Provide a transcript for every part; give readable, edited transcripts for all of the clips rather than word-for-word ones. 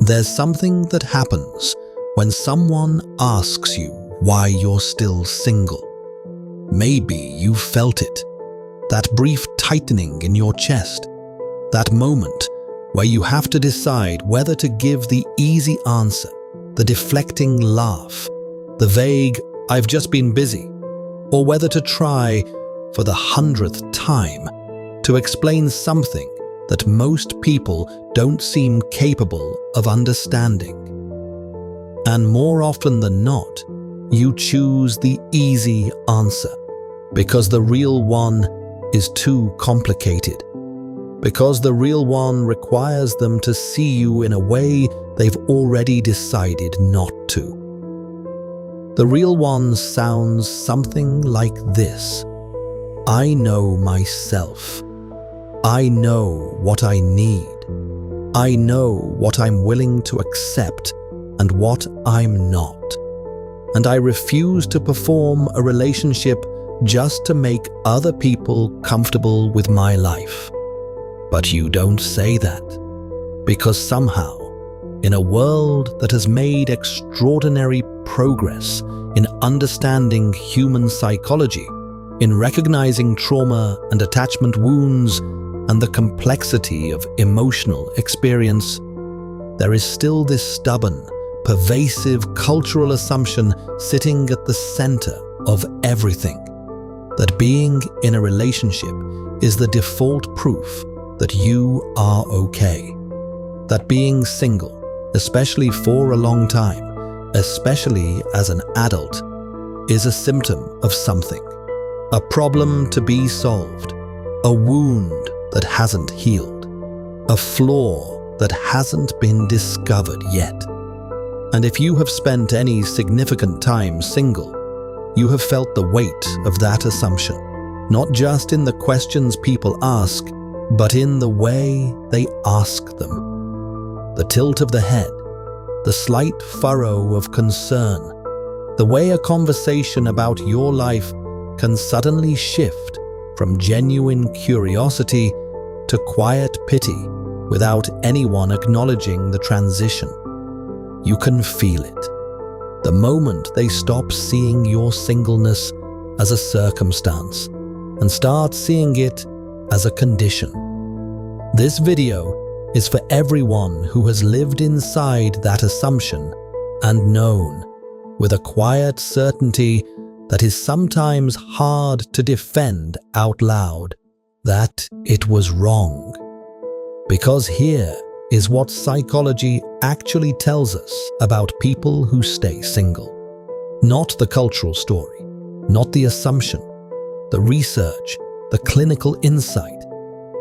There's something that happens when someone asks you why you're still single. Maybe you felt it, that brief tightening in your chest, that moment where you have to decide whether to give the easy answer, the deflecting laugh, the vague, "I've just been busy," or whether to try, for the 100th time, to explain something that most people don't seem capable of understanding. And more often than not, you choose the easy answer because the real one is too complicated, because the real one requires them to see you in a way they've already decided not to. The real one sounds something like this: I know myself. I know what I need. I know what I'm willing to accept and what I'm not. And I refuse to perform a relationship just to make other people comfortable with my life. But you don't say that, because somehow, in a world that has made extraordinary progress in understanding human psychology, in recognizing trauma and attachment wounds and the complexity of emotional experience, there is still this stubborn, pervasive cultural assumption sitting at the center of everything, that being in a relationship is the default proof that you are okay, that being single, especially for a long time, especially as an adult, is a symptom of something, a problem to be solved, a wound that hasn't healed, a flaw that hasn't been discovered yet. And if you have spent any significant time single, you have felt the weight of that assumption, not just in the questions people ask, but in the way they ask them. The tilt of the head, the slight furrow of concern, the way a conversation about your life can suddenly shift from genuine curiosity to quiet pity without anyone acknowledging the transition. You can feel it. The moment they stop seeing your singleness as a circumstance and start seeing it as a condition. This video is for everyone who has lived inside that assumption and known, with a quiet certainty that is sometimes hard to defend out loud, that it was wrong. Because here is what psychology actually tells us about people who stay single. Not the cultural story, not the assumption, the research, the clinical insight,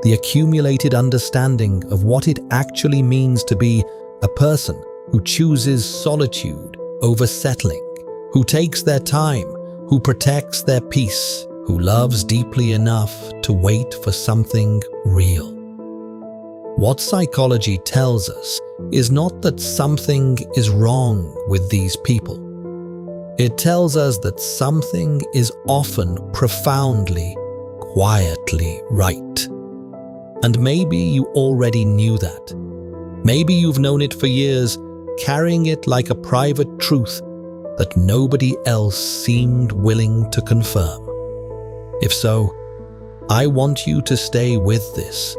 the accumulated understanding of what it actually means to be a person who chooses solitude over settling, who takes their time, who protects their peace, who loves deeply enough to wait for something real. What psychology tells us is not that something is wrong with these people. It tells us that something is often profoundly, quietly right. And maybe you already knew that. Maybe you've known it for years, carrying it like a private truth that nobody else seemed willing to confirm. If so, I want you to stay with this,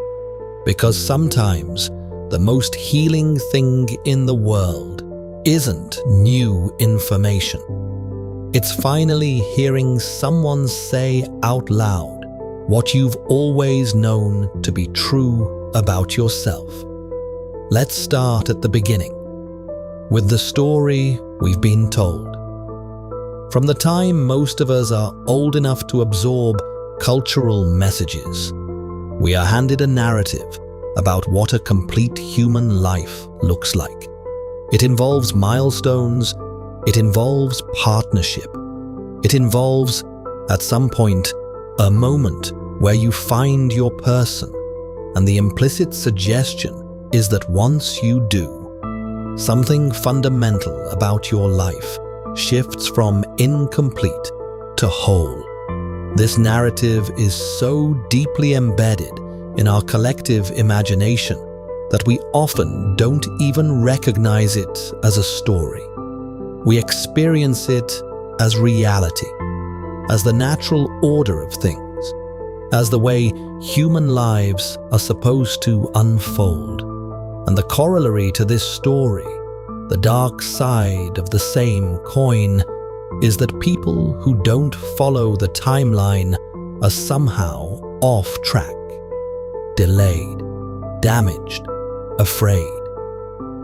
because sometimes the most healing thing in the world isn't new information. It's finally hearing someone say out loud what you've always known to be true about yourself. Let's start at the beginning, with the story we've been told. From the time most of us are old enough to absorb cultural messages, we are handed a narrative about what a complete human life looks like. It involves milestones, it involves partnership, it involves, at some point, a moment where you find your person, and the implicit suggestion is that once you do, something fundamental about your life shifts from incomplete to whole. This narrative is so deeply embedded in our collective imagination that we often don't even recognize it as a story. We experience it as reality, as the natural order of things, as the way human lives are supposed to unfold. And the corollary to this story, the dark side of the same coin, is that people who don't follow the timeline are somehow off track, delayed, damaged, afraid.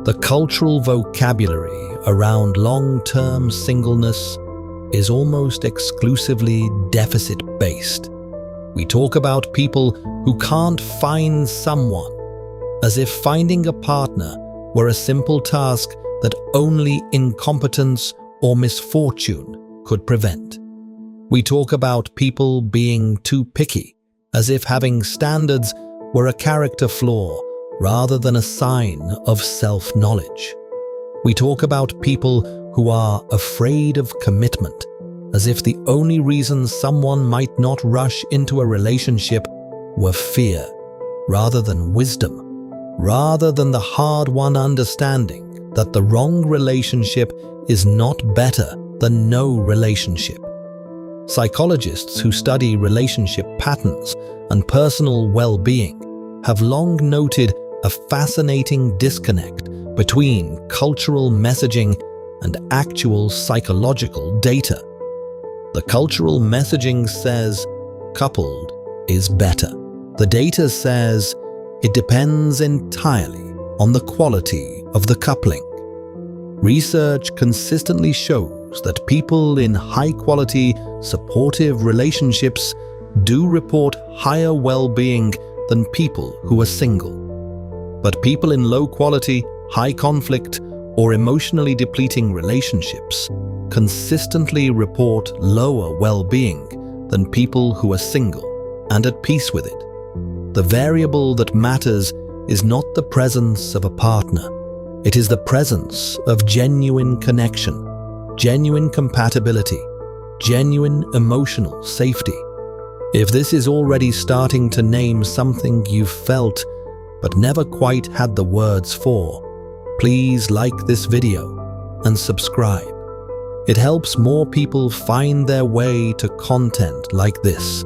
The cultural vocabulary around long-term singleness is almost exclusively deficit-based. We talk about people who can't find someone, as if finding a partner were a simple task that only incompetence or misfortune could prevent. We talk about people being too picky, as if having standards were a character flaw rather than a sign of self-knowledge. We talk about people who are afraid of commitment, as if the only reason someone might not rush into a relationship were fear, rather than wisdom, rather than the hard-won understanding that the wrong relationship is not better than no relationship. Psychologists who study relationship patterns and personal well-being have long noted a fascinating disconnect between cultural messaging and actual psychological data. The cultural messaging says coupled is better. The data says it depends entirely on the quality of the coupling. Research consistently shows that people in high-quality, supportive relationships do report higher well-being than people who are single. But people in low-quality, high-conflict, or emotionally depleting relationships consistently report lower well-being than people who are single and at peace with it. The variable that matters is not the presence of a partner. It is the presence of genuine connection, genuine compatibility, genuine emotional safety. If this is already starting to name something you've felt but never quite had the words for, please like this video and subscribe. It helps more people find their way to content like this.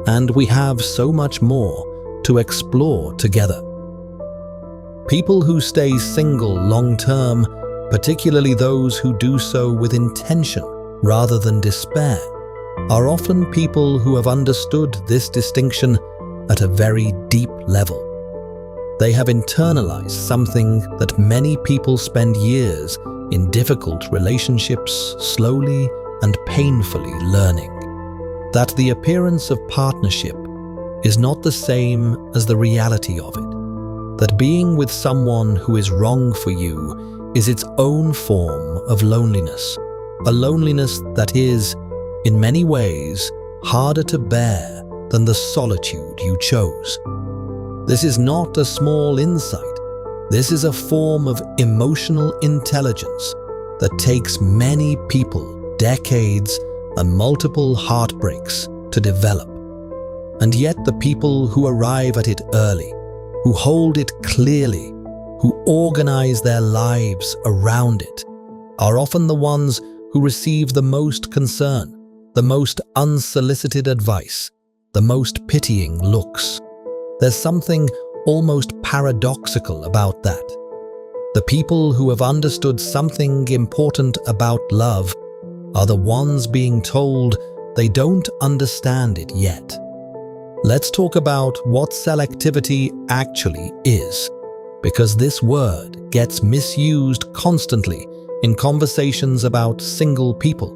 And we have so much more to explore together. People who stay single long-term, particularly those who do so with intention rather than despair, are often people who have understood this distinction at a very deep level. They have internalized something that many people spend years in difficult relationships slowly and painfully learning. That the appearance of partnership is not the same as the reality of it. That being with someone who is wrong for you is its own form of loneliness. A loneliness that is, in many ways, harder to bear than the solitude you chose. This is not a small insight. This is a form of emotional intelligence that takes many people decades and multiple heartbreaks to develop. And yet the people who arrive at it early, who hold it clearly, who organize their lives around it, are often the ones who receive the most concern, the most unsolicited advice, the most pitying looks. There's something almost paradoxical about that. The people who have understood something important about love are the ones being told they don't understand it yet. Let's talk about what selectivity actually is, because this word gets misused constantly in conversations about single people.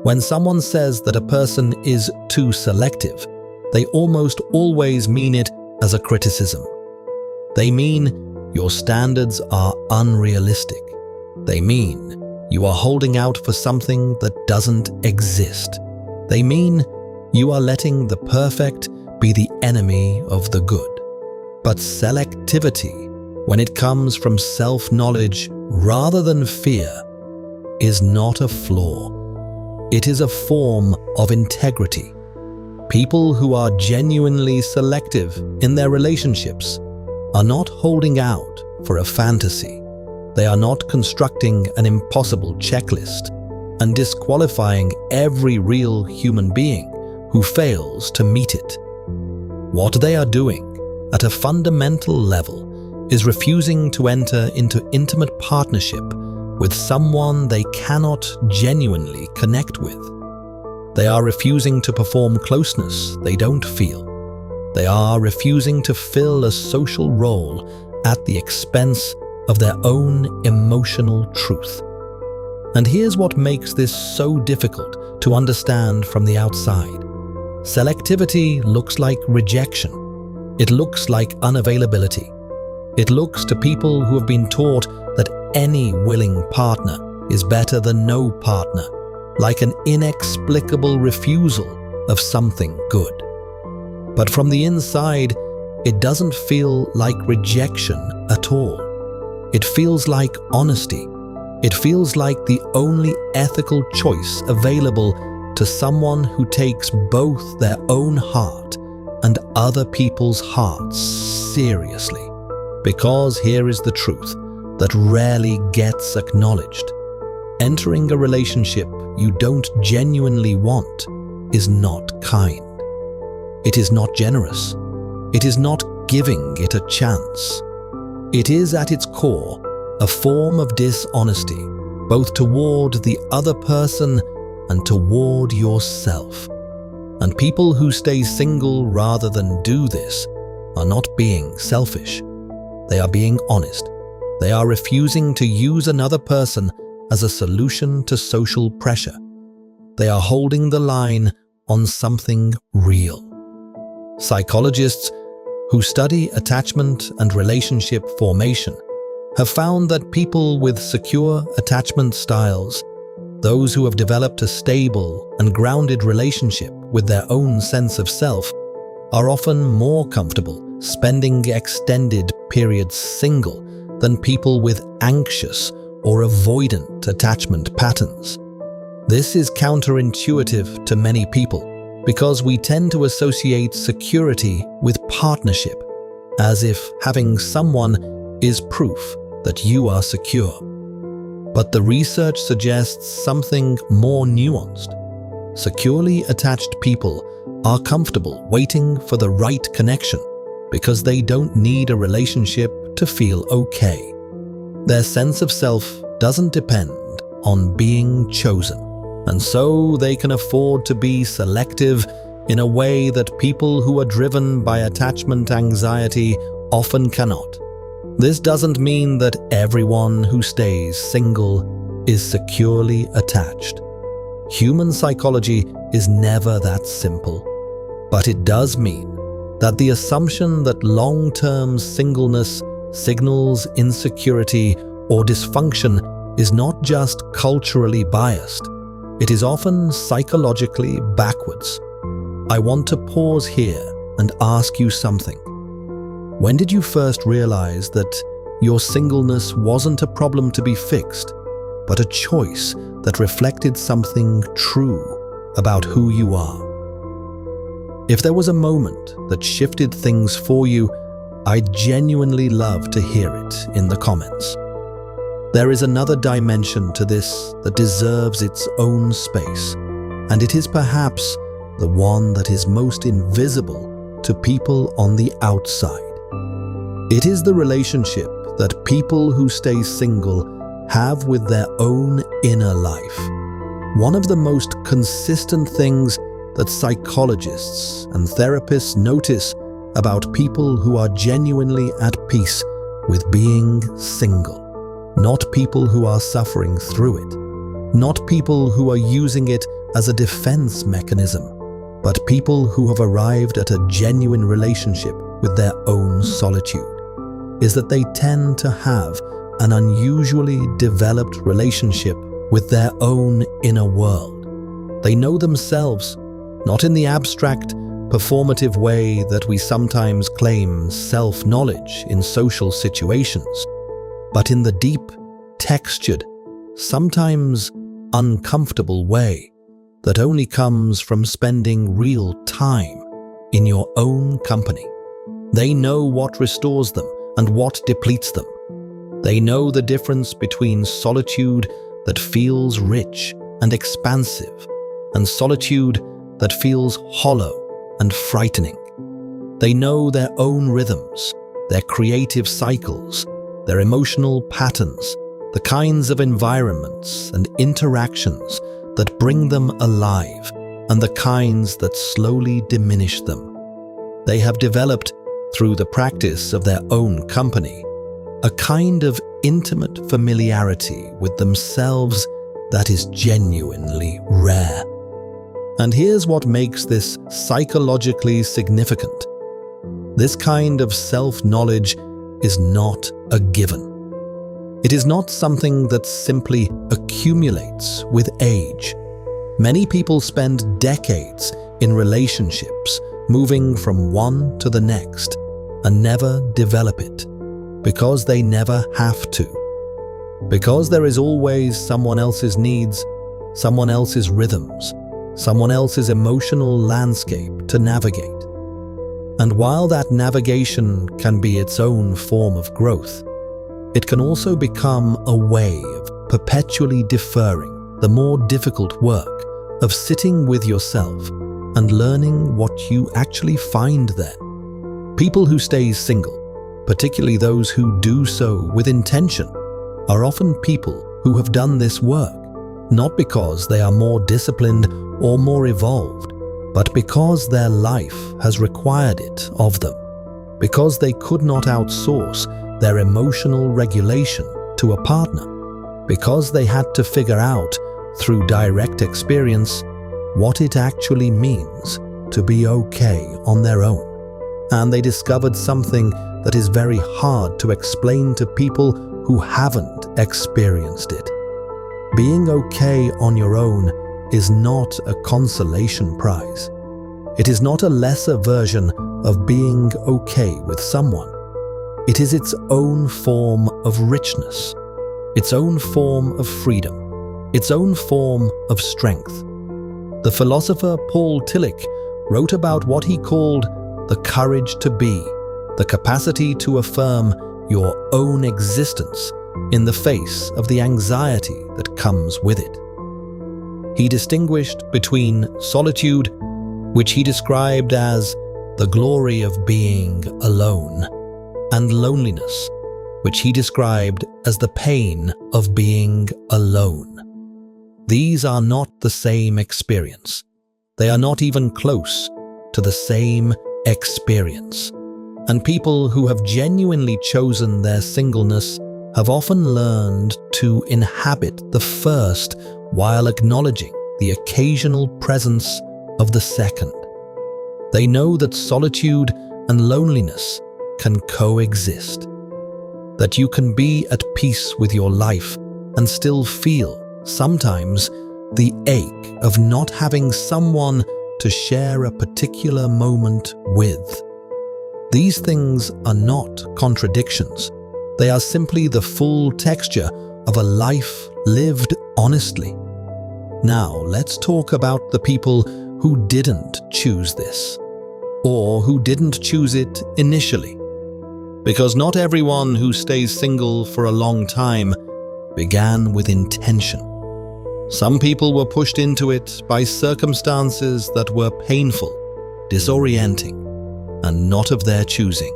When someone says that a person is too selective, they almost always mean it as a criticism. They mean your standards are unrealistic. They mean you are holding out for something that doesn't exist. They mean you are letting the perfect be the enemy of the good. But selectivity, when it comes from self-knowledge rather than fear, is not a flaw. It is a form of integrity. People who are genuinely selective in their relationships are not holding out for a fantasy. They are not constructing an impossible checklist and disqualifying every real human being who fails to meet it. What they are doing, at a fundamental level, is refusing to enter into intimate partnership with someone they cannot genuinely connect with. They are refusing to perform closeness they don't feel. They are refusing to fill a social role at the expense of their own emotional truth. And here's what makes this so difficult to understand from the outside. Selectivity looks like rejection. It looks like unavailability. It looks to people who have been taught that any willing partner is better than no partner, like an inexplicable refusal of something good. But from the inside, it doesn't feel like rejection at all. It feels like honesty. It feels like the only ethical choice available to someone who takes both their own heart and other people's hearts seriously. Because here is the truth that rarely gets acknowledged. Entering a relationship you don't genuinely want is not kind. It is not generous. It is not giving it a chance. It is at its core a form of dishonesty, both toward the other person and toward yourself. And people who stay single rather than do this are not being selfish. They are being honest. They are refusing to use another person as a solution to social pressure. They are holding the line on something real. Psychologists who study attachment and relationship formation have found that people with secure attachment styles, those who have developed a stable and grounded relationship with their own sense of self, are often more comfortable spending extended periods single than people with anxious or avoidant attachment patterns. This is counterintuitive to many people because we tend to associate security with partnership, as if having someone is proof that you are secure. But the research suggests something more nuanced. Securely attached people are comfortable waiting for the right connection because they don't need a relationship to feel okay. Their sense of self doesn't depend on being chosen, and so they can afford to be selective in a way that people who are driven by attachment anxiety often cannot. This doesn't mean that everyone who stays single is securely attached. Human psychology is never that simple, but it does mean that the assumption that long-term singleness signals insecurity or dysfunction is not just culturally biased, it is often psychologically backwards. I want to pause here and ask you something. When did you first realize that your singleness wasn't a problem to be fixed, but a choice that reflected something true about who you are? If there was a moment that shifted things for you, I'd genuinely love to hear it in the comments. There is another dimension to this that deserves its own space, and it is perhaps the one that is most invisible to people on the outside. It is the relationship that people who stay single have with their own inner life. One of the most consistent things that psychologists and therapists notice about people who are genuinely at peace with being single, not people who are suffering through it, not people who are using it as a defense mechanism, but people who have arrived at a genuine relationship with their own solitude, is that they tend to have an unusually developed relationship with their own inner world. They know themselves, not in the abstract, performative way that we sometimes claim self-knowledge in social situations, but in the deep, textured, sometimes uncomfortable way that only comes from spending real time in your own company. They know what restores them and what depletes them. They know the difference between solitude that feels rich and expansive and solitude that feels hollow and frightening. They know their own rhythms, their creative cycles, their emotional patterns, the kinds of environments and interactions that bring them alive, and the kinds that slowly diminish them. They have developed, through the practice of their own company, a kind of intimate familiarity with themselves that is genuinely rare. And here's what makes this psychologically significant. This kind of self-knowledge is not a given. It is not something that simply accumulates with age. Many people spend decades in relationships, moving from one to the next, and never develop it, because they never have to. Because there is always someone else's needs, someone else's rhythms, someone else's emotional landscape to navigate. And while that navigation can be its own form of growth, it can also become a way of perpetually deferring the more difficult work of sitting with yourself and learning what you actually find there. People who stay single, particularly those who do so with intention, are often people who have done this work, not because they are more disciplined or more evolved, but because their life has required it of them, because they could not outsource their emotional regulation to a partner, because they had to figure out, through direct experience, what it actually means to be okay on their own. And they discovered something that is very hard to explain to people who haven't experienced it. Being okay on your own is not a consolation prize. It is not a lesser version of being okay with someone. It is its own form of richness, its own form of freedom, its own form of strength. The philosopher Paul Tillich wrote about what he called the courage to be, the capacity to affirm your own existence in the face of the anxiety that comes with it. He distinguished between solitude, which he described as the glory of being alone, and loneliness, which he described as the pain of being alone. These are not the same experience. They are not even close to the same experience. And people who have genuinely chosen their singleness have often learned to inhabit the first while acknowledging the occasional presence of the second. They know that solitude and loneliness can coexist, that you can be at peace with your life and still feel, sometimes, the ache of not having someone to share a particular moment with. These things are not contradictions. They are simply the full texture of a life lived honestly. Now, let's talk about the people who didn't choose this, or who didn't choose it initially. Because not everyone who stays single for a long time began with intention. Some people were pushed into it by circumstances that were painful, disorienting, and not of their choosing.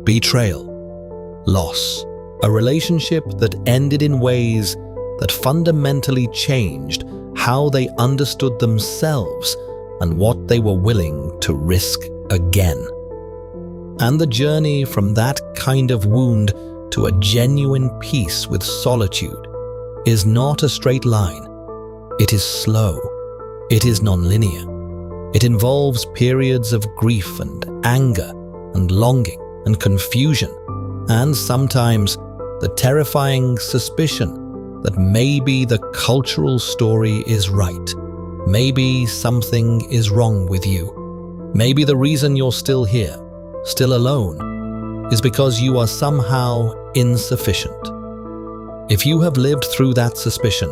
Betrayal, loss, a relationship that ended in ways that fundamentally changed how they understood themselves and what they were willing to risk again. And the journey from that kind of wound to a genuine peace with solitude is not a straight line. It is slow. It is nonlinear. It involves periods of grief and anger and longing and confusion, and sometimes the terrifying suspicion that maybe the cultural story is right. Maybe something is wrong with you. Maybe the reason you're still here, still alone, is because you are somehow insufficient. If you have lived through that suspicion,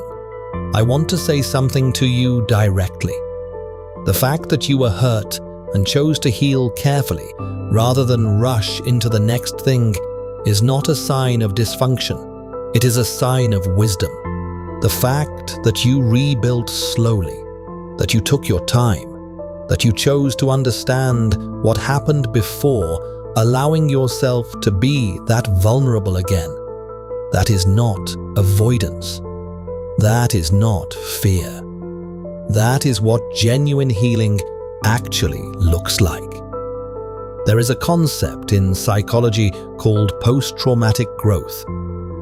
I want to say something to you directly. The fact that you were hurt and chose to heal carefully rather than rush into the next thing is not a sign of dysfunction. It is a sign of wisdom. The fact that you rebuilt slowly, that you took your time, that you chose to understand what happened before, allowing yourself to be that vulnerable again, that is not avoidance. That is not fear. That is what genuine healing actually looks like. There is a concept in psychology called post-traumatic growth.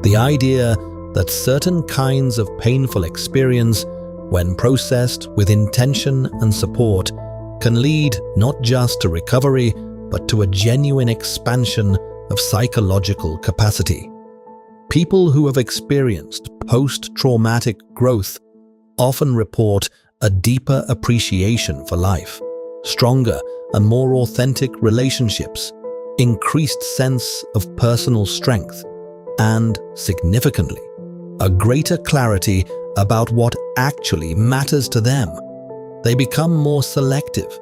The idea that certain kinds of painful experience, when processed with intention and support, can lead not just to recovery, but to a genuine expansion of psychological capacity. People who have experienced post-traumatic growth often report a deeper appreciation for life, stronger and more authentic relationships, increased sense of personal strength, and, significantly, a greater clarity about what actually matters to them. They become more selective,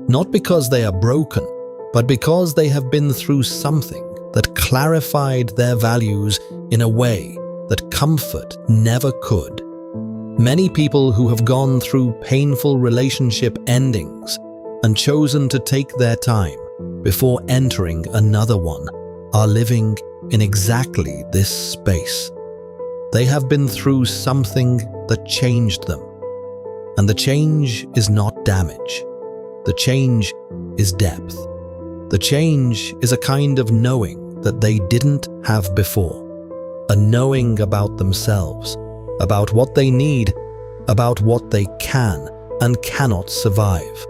not because they are broken, but because they have been through something that clarified their values in a way that comfort never could. Many people who have gone through painful relationship endings and chosen to take their time before entering another one are living in exactly this space. They have been through something that changed them. And the change is not damage. The change is depth. The change is a kind of knowing that they didn't have before. A knowing about themselves, about what they need, about what they can and cannot survive,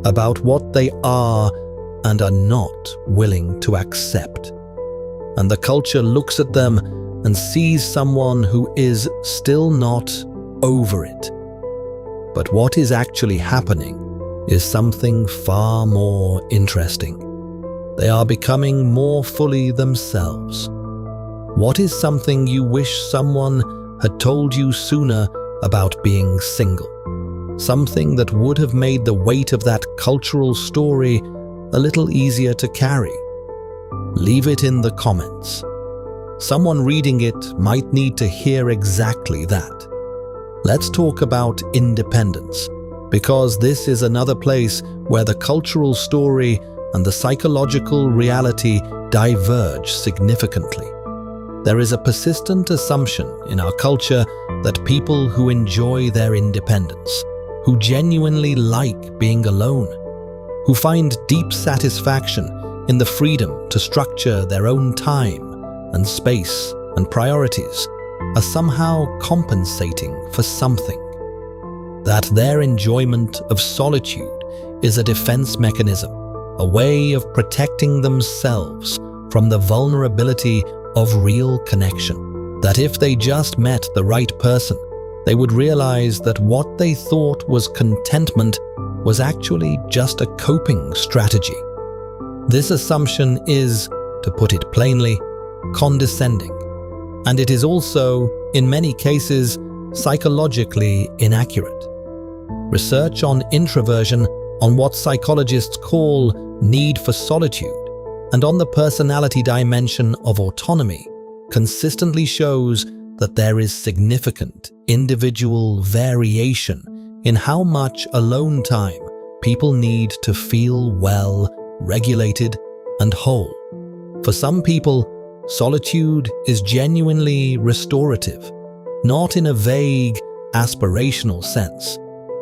about what they are and are not willing to accept. And the culture looks at them and sees someone who is still not over it. But what is actually happening is something far more interesting. They are becoming more fully themselves. What is something you wish someone had told you sooner about being single? Something that would have made the weight of that cultural story a little easier to carry. Leave it in the comments. Someone reading it might need to hear exactly that. Let's talk about independence, because this is another place where the cultural story and the psychological reality diverge significantly. There is a persistent assumption in our culture that people who enjoy their independence, who genuinely like being alone, who find deep satisfaction in the freedom to structure their own time and space and priorities, are somehow compensating for something. That their enjoyment of solitude is a defense mechanism, a way of protecting themselves from the vulnerability of real connection. That if they just met the right person, they would realize that what they thought was contentment was actually just a coping strategy. This assumption is, to put it plainly, condescending, and it is also, in many cases, psychologically inaccurate. Research on introversion, on what psychologists call need for solitude, and on the personality dimension of autonomy, consistently shows that there is significant individual variation in how much alone time people need to feel well, regulated, and whole. For some people, solitude is genuinely restorative, not in a vague, aspirational sense,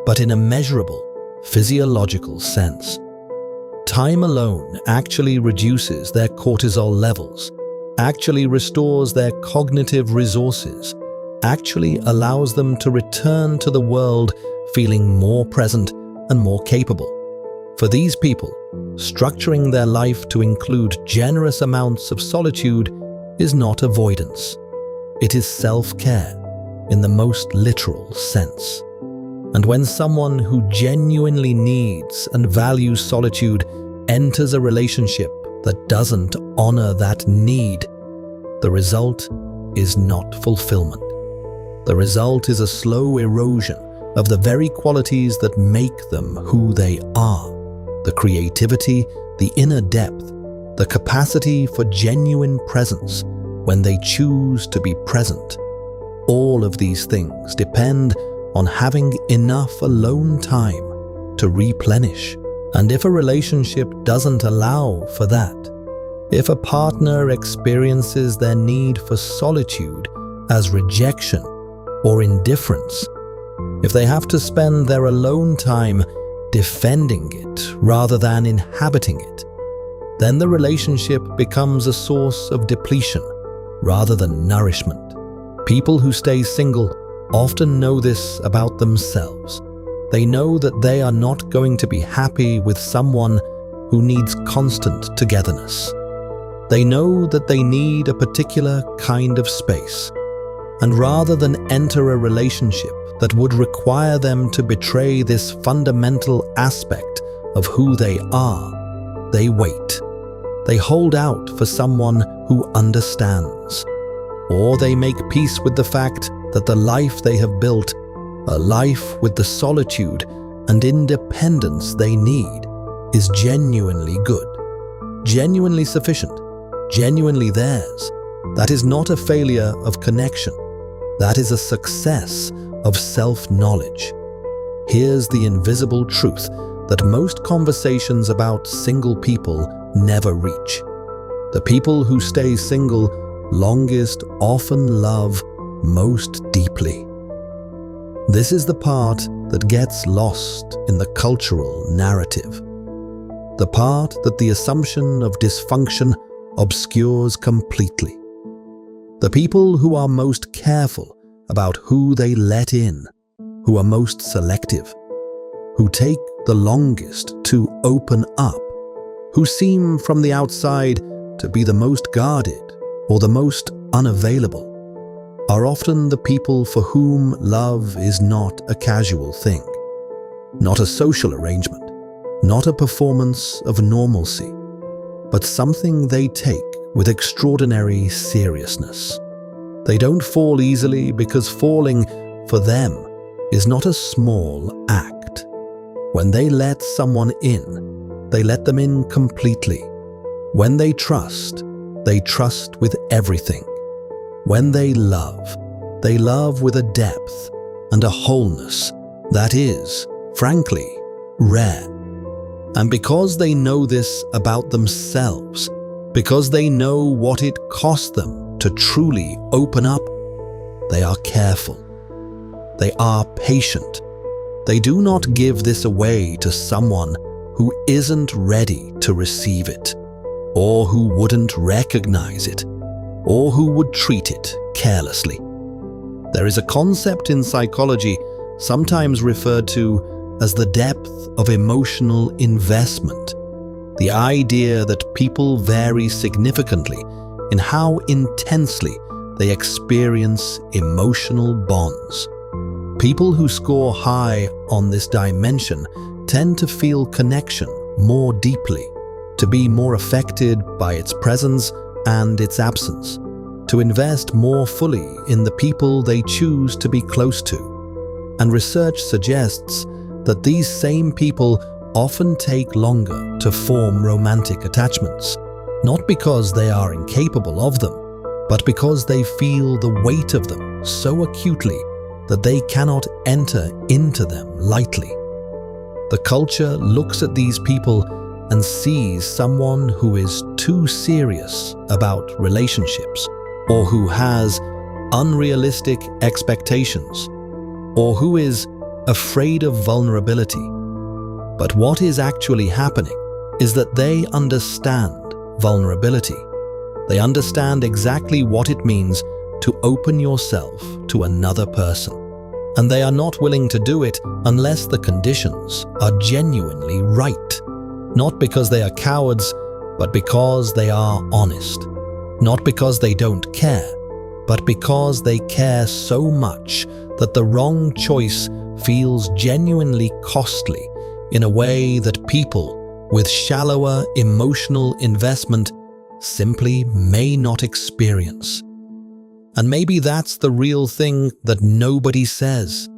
but in a measurable, physiological sense. Time alone actually reduces their cortisol levels, actually restores their cognitive resources, actually allows them to return to the world feeling more present and more capable. For these people, structuring their life to include generous amounts of solitude is not avoidance. It is self-care in the most literal sense. And when someone who genuinely needs and values solitude enters a relationship that doesn't honor that need, the result is not fulfillment. The result is a slow erosion of the very qualities that make them who they are. The creativity, the inner depth, the capacity for genuine presence when they choose to be present. All of these things depend on having enough alone time to replenish. And if a relationship doesn't allow for that, if a partner experiences their need for solitude as rejection or indifference, if they have to spend their alone time defending it rather than inhabiting it, then the relationship becomes a source of depletion rather than nourishment. People who stay single often know this about themselves. They know that they are not going to be happy with someone who needs constant togetherness. They know that they need a particular kind of space, and rather than enter a relationship that would require them to betray this fundamental aspect of who they are, they wait. They hold out for someone who understands, or they make peace with the fact that the life they have built, a life with the solitude and independence they need, is genuinely good, genuinely sufficient, genuinely theirs. That is not a failure of connection. That is a success of self-knowledge. Here's the invisible truth that most conversations about single people never reach. The people who stay single longest often love most deeply. This is the part that gets lost in the cultural narrative. The part that the assumption of dysfunction obscures completely. The people who are most careful about who they let in, who are most selective, who take the longest to open up, who seem from the outside to be the most guarded or the most unavailable, are often the people for whom love is not a casual thing, not a social arrangement, not a performance of normalcy, but something they take with extraordinary seriousness. They don't fall easily because falling for them is not a small act. When they let someone in, they let them in completely. When they trust with everything. When they love with a depth and a wholeness that is, frankly, rare. And because they know this about themselves, because they know what it costs them to truly open up, they are careful. They are patient. They do not give this away to someone who isn't ready to receive it, or who wouldn't recognize it, or who would treat it carelessly. There is a concept in psychology sometimes referred to as the depth of emotional investment, the idea that people vary significantly in how intensely they experience emotional bonds. People who score high on this dimension tend to feel connection more deeply, to be more affected by its presence and its absence, to invest more fully in the people they choose to be close to. And research suggests that these same people often take longer to form romantic attachments, not because they are incapable of them, but because they feel the weight of them so acutely that they cannot enter into them lightly. The culture looks at these people and sees someone who is too serious about relationships, or who has unrealistic expectations, or who is afraid of vulnerability. But what is actually happening is that they understand vulnerability. They understand exactly what it means to open yourself to another person. And they are not willing to do it unless the conditions are genuinely right. Not because they are cowards, but because they are honest. Not because they don't care, but because they care so much that the wrong choice feels genuinely costly in a way that people with shallower emotional investment simply may not experience. And maybe that's the real thing that nobody says,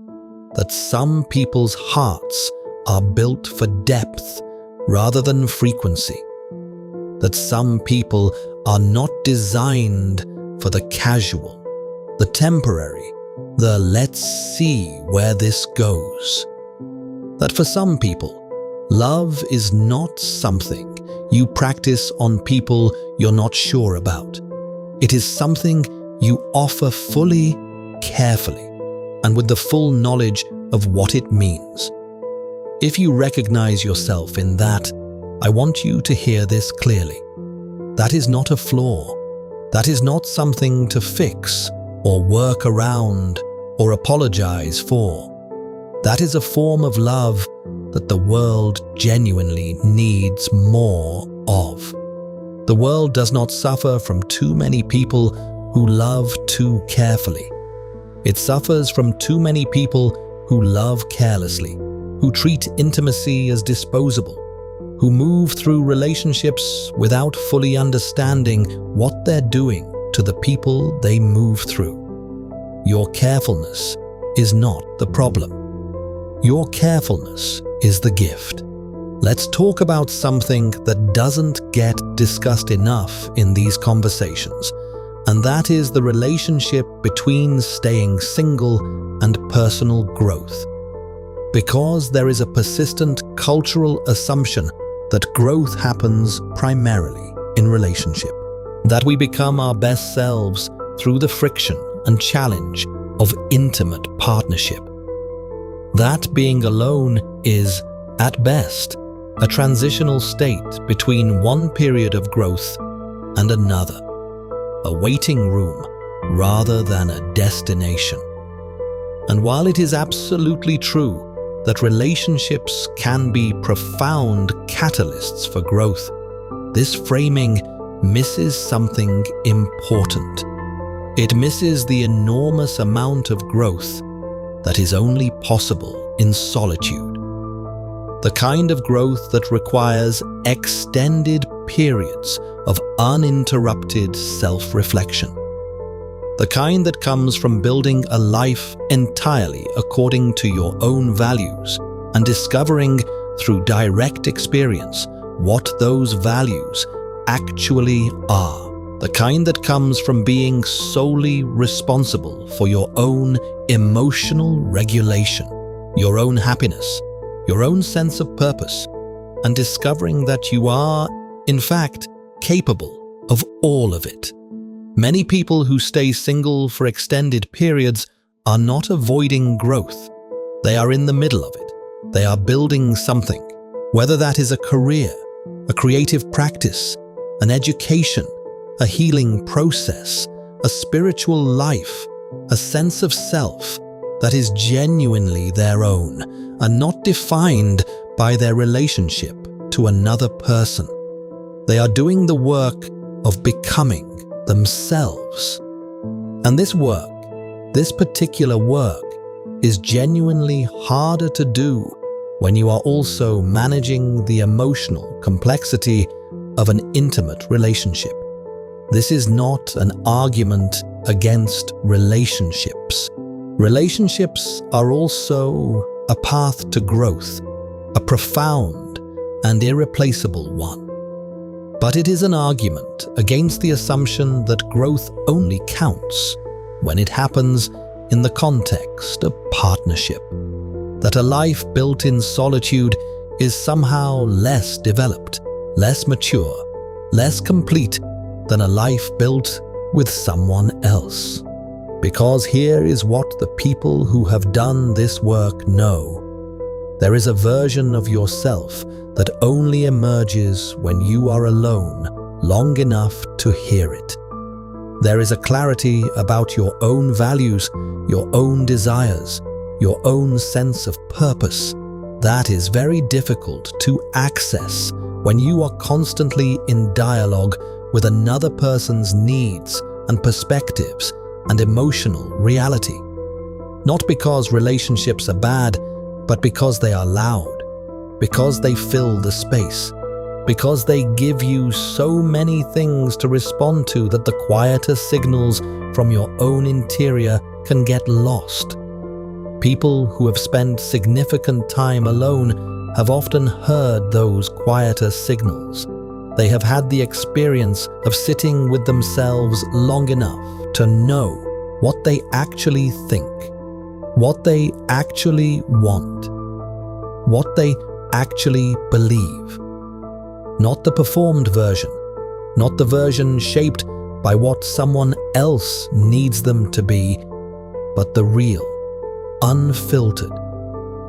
that some people's hearts are built for depth rather than frequency. that some people are not designed for the casual, the temporary, the let's see where this goes. That for some people, love is not something you practice on people you're not sure about. It is something you offer fully, carefully, and with the full knowledge of what it means. If you recognize yourself in that, I want you to hear this clearly. That is not a flaw. That is not something to fix or work around or apologize for. That is a form of love that the world genuinely needs more of. The world does not suffer from too many people who love too carefully. It suffers from too many people who love carelessly, who treat intimacy as disposable, who move through relationships without fully understanding what they're doing to the people they move through. Your carefulness is not the problem. Your carefulness is the gift. Let's talk about something that doesn't get discussed enough in these conversations, and that is the relationship between staying single and personal growth. Because there is a persistent cultural assumption that growth happens primarily in relationship, that we become our best selves through the friction and challenge of intimate partnership. That being alone is, at best, a transitional state between one period of growth and another, a waiting room rather than a destination. And while it is absolutely true that relationships can be profound catalysts for growth, this framing misses something important. It misses the enormous amount of growth that is only possible in solitude. The kind of growth that requires extended periods of uninterrupted self-reflection. The kind that comes from building a life entirely according to your own values and discovering through direct experience what those values actually are. The kind that comes from being solely responsible for your own emotional regulation, your own happiness, your own sense of purpose, and discovering that you are, in fact, capable of all of it. Many people who stay single for extended periods are not avoiding growth. They are in the middle of it. They are building something, whether that is a career, a creative practice, an education, a healing process, a spiritual life, a sense of self that is genuinely their own and not defined by their relationship to another person. They are doing the work of becoming themselves. And this work, this particular work, is genuinely harder to do when you are also managing the emotional complexity of an intimate relationship. This is not an argument against relationships. Relationships are also a path to growth, a profound and irreplaceable one. But it is an argument against the assumption that growth only counts when it happens in the context of partnership, that a life built in solitude is somehow less developed, less mature, less complete than a life built with someone else. Because here is what the people who have done this work know. There is a version of yourself that only emerges when you are alone long enough to hear it. There is a clarity about your own values, your own desires, your own sense of purpose that is very difficult to access when you are constantly in dialogue with another person's needs and perspectives and emotional reality. Not because relationships are bad, but because they are loud, because they fill the space, because they give you so many things to respond to that the quieter signals from your own interior can get lost. People who have spent significant time alone have often heard those quieter signals. They have had the experience of sitting with themselves long enough to know what they actually think, what they actually want, what they actually believe. Not the performed version, not the version shaped by what someone else needs them to be, but the real, unfiltered,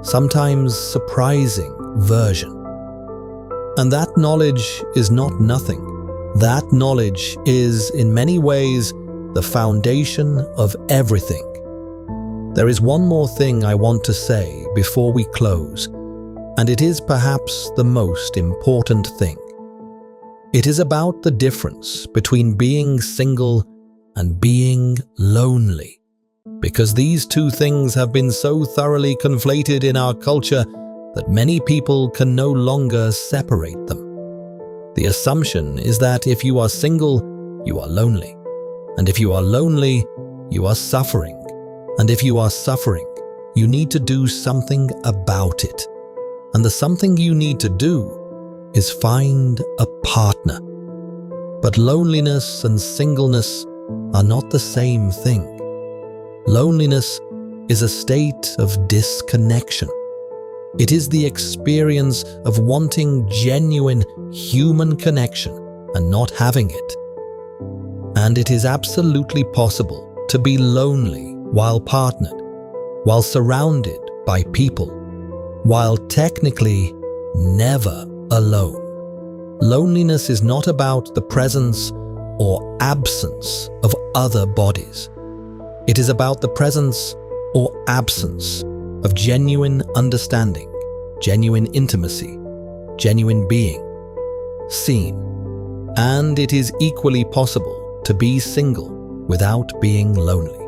sometimes surprising version. And that knowledge is not nothing. That knowledge is, in many ways, the foundation of everything. There is one more thing I want to say before we close, and it is perhaps the most important thing. It is about the difference between being single and being lonely, because these two things have been so thoroughly conflated in our culture that many people can no longer separate them. The assumption is that if you are single, you are lonely, and if you are lonely, you are suffering, and if you are suffering, you need to do something about it. And the something you need to do is find a partner. But loneliness and singleness are not the same thing. Loneliness is a state of disconnection. It is the experience of wanting genuine human connection and not having it. And it is absolutely possible to be lonely while partnered, while surrounded by people, while technically never alone. Loneliness is not about the presence or absence of other bodies. It is about the presence or absence of genuine understanding, genuine intimacy, genuine being, seen. And it is equally possible to be single without being lonely.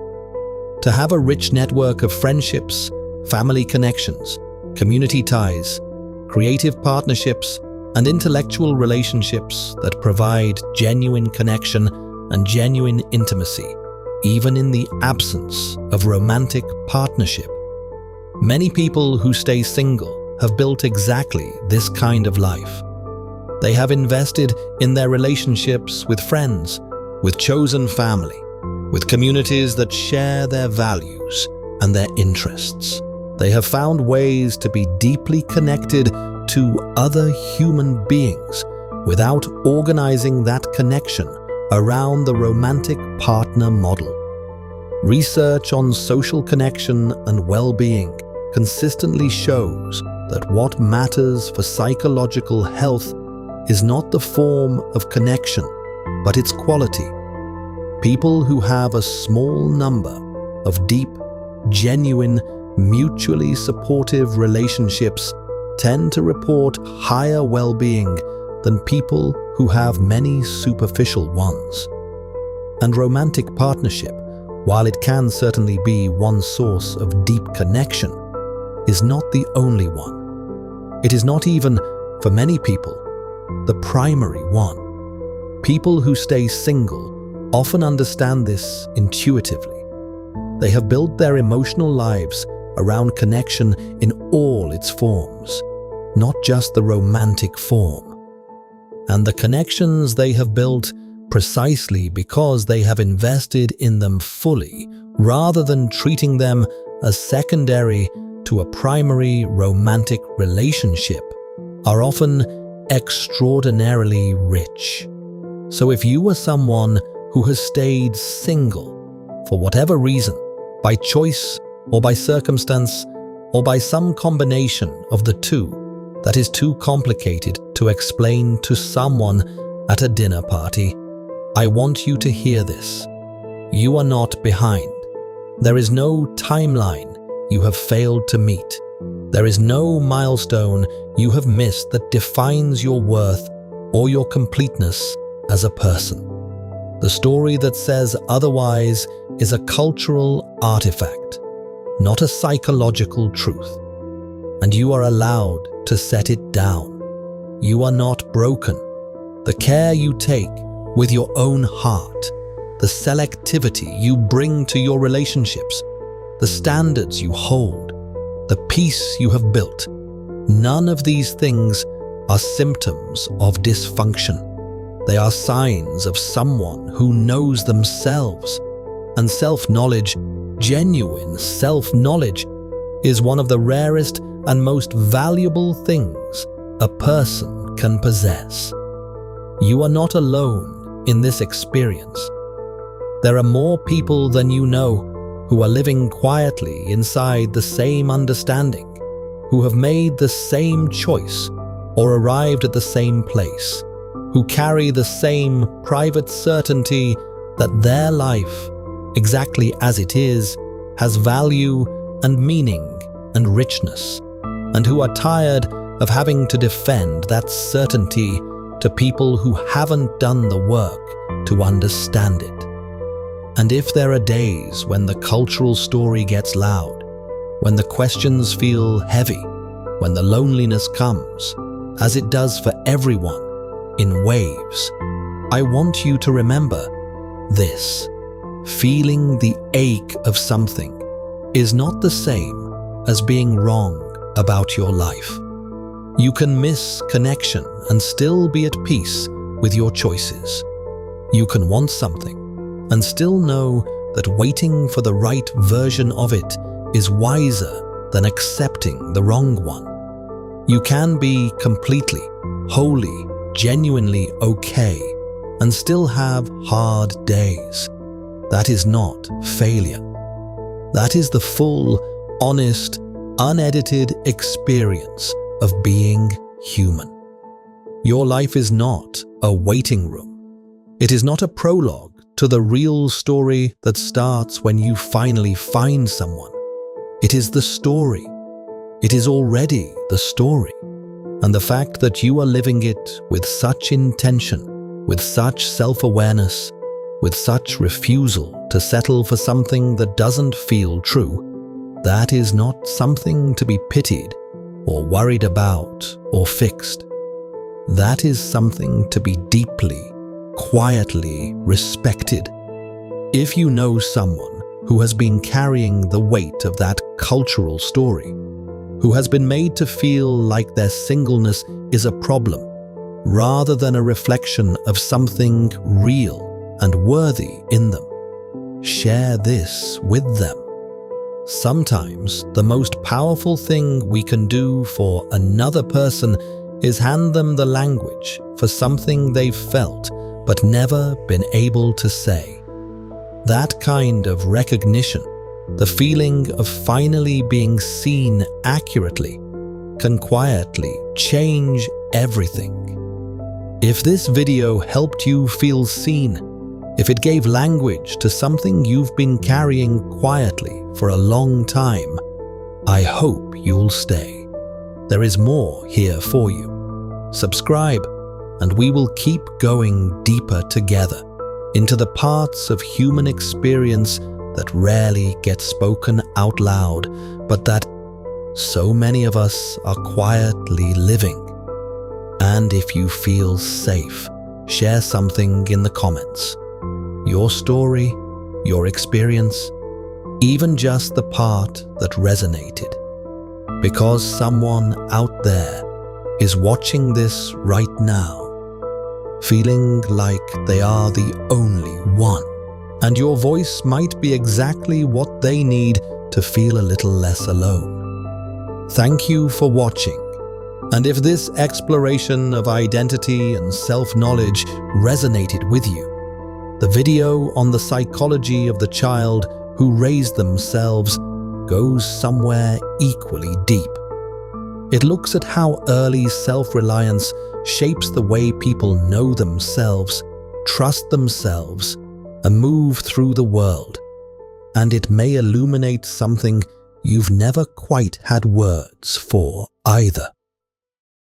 To have a rich network of friendships, family connections, community ties, creative partnerships, and intellectual relationships that provide genuine connection and genuine intimacy, even in the absence of romantic partnership. Many people who stay single have built exactly this kind of life. They have invested in their relationships with friends, with chosen family, with communities that share their values and their interests. They have found ways to be deeply connected to other human beings without organizing that connection around the romantic partner model. Research on social connection and well-being consistently shows that what matters for psychological health is not the form of connection, but its quality. People who have a small number of deep, genuine, mutually supportive relationships tend to report higher well-being than people who have many superficial ones. And romantic partnership, while it can certainly be one source of deep connection, is not the only one. It is not even, for many people, the primary one. People who stay single often understand this intuitively. They have built their emotional lives around connection in all its forms, not just the romantic form. And the connections they have built precisely because they have invested in them fully, rather than treating them as secondary to a primary romantic relationship, are often extraordinarily rich. So if you are someone who has stayed single for whatever reason, by choice or by circumstance, or by some combination of the two that is too complicated to explain to someone at a dinner party, I want you to hear this. You are not behind. There is no timeline you have failed to meet. There is no milestone you have missed that defines your worth or your completeness as a person. The story that says otherwise is a cultural artifact, not a psychological truth. And you are allowed to set it down. You are not broken. The care you take with your own heart, the selectivity you bring to your relationships, the standards you hold, the peace you have built, none of these things are symptoms of dysfunction. They are signs of someone who knows themselves. And self-knowledge, genuine self-knowledge, is one of the rarest and most valuable things a person can possess. You are not alone in this experience. There are more people than you know who are living quietly inside the same understanding, who have made the same choice or arrived at the same place, who carry the same private certainty that their life, exactly as it is, has value and meaning and richness, and who are tired of having to defend that certainty to people who haven't done the work to understand it. And if there are days when the cultural story gets loud, when the questions feel heavy, when the loneliness comes, as it does for everyone, in waves, I want you to remember this. Feeling the ache of something is not the same as being wrong about your life. You can miss connection and still be at peace with your choices. You can want something and still know that waiting for the right version of it is wiser than accepting the wrong one. You can be completely, wholly, genuinely okay and still have hard days. That is not failure. That is the full, honest, unedited experience of being human. Your life is not a waiting room. It is not a prologue to the real story that starts when you finally find someone. It is the story. It is already the story. And the fact that you are living it with such intention, with such self-awareness, with such refusal to settle for something that doesn't feel true, that is not something to be pitied or worried about or fixed. That is something to be deeply, quietly respected. If you know someone who has been carrying the weight of that cultural story, who has been made to feel like their singleness is a problem rather than a reflection of something real and worthy in them, share this with them. Sometimes the most powerful thing we can do for another person is hand them the language for something they've felt but never been able to say. That kind of recognition, the feeling of finally being seen accurately, can quietly change everything. If this video helped you feel seen, if it gave language to something you've been carrying quietly for a long time, I hope you'll stay. There is more here for you. Subscribe, and we will keep going deeper together into the parts of human experience that rarely get spoken out loud, but that so many of us are quietly living. And if you feel safe, share something in the comments. Your story, your experience, even just the part that resonated. Because someone out there is watching this right now, feeling like they are the only one. And your voice might be exactly what they need to feel a little less alone. Thank you for watching. And if this exploration of identity and self-knowledge resonated with you, the video on the psychology of the child who raised themselves goes somewhere equally deep. It looks at how early self-reliance shapes the way people know themselves, trust themselves, and move through the world. And it may illuminate something you've never quite had words for either.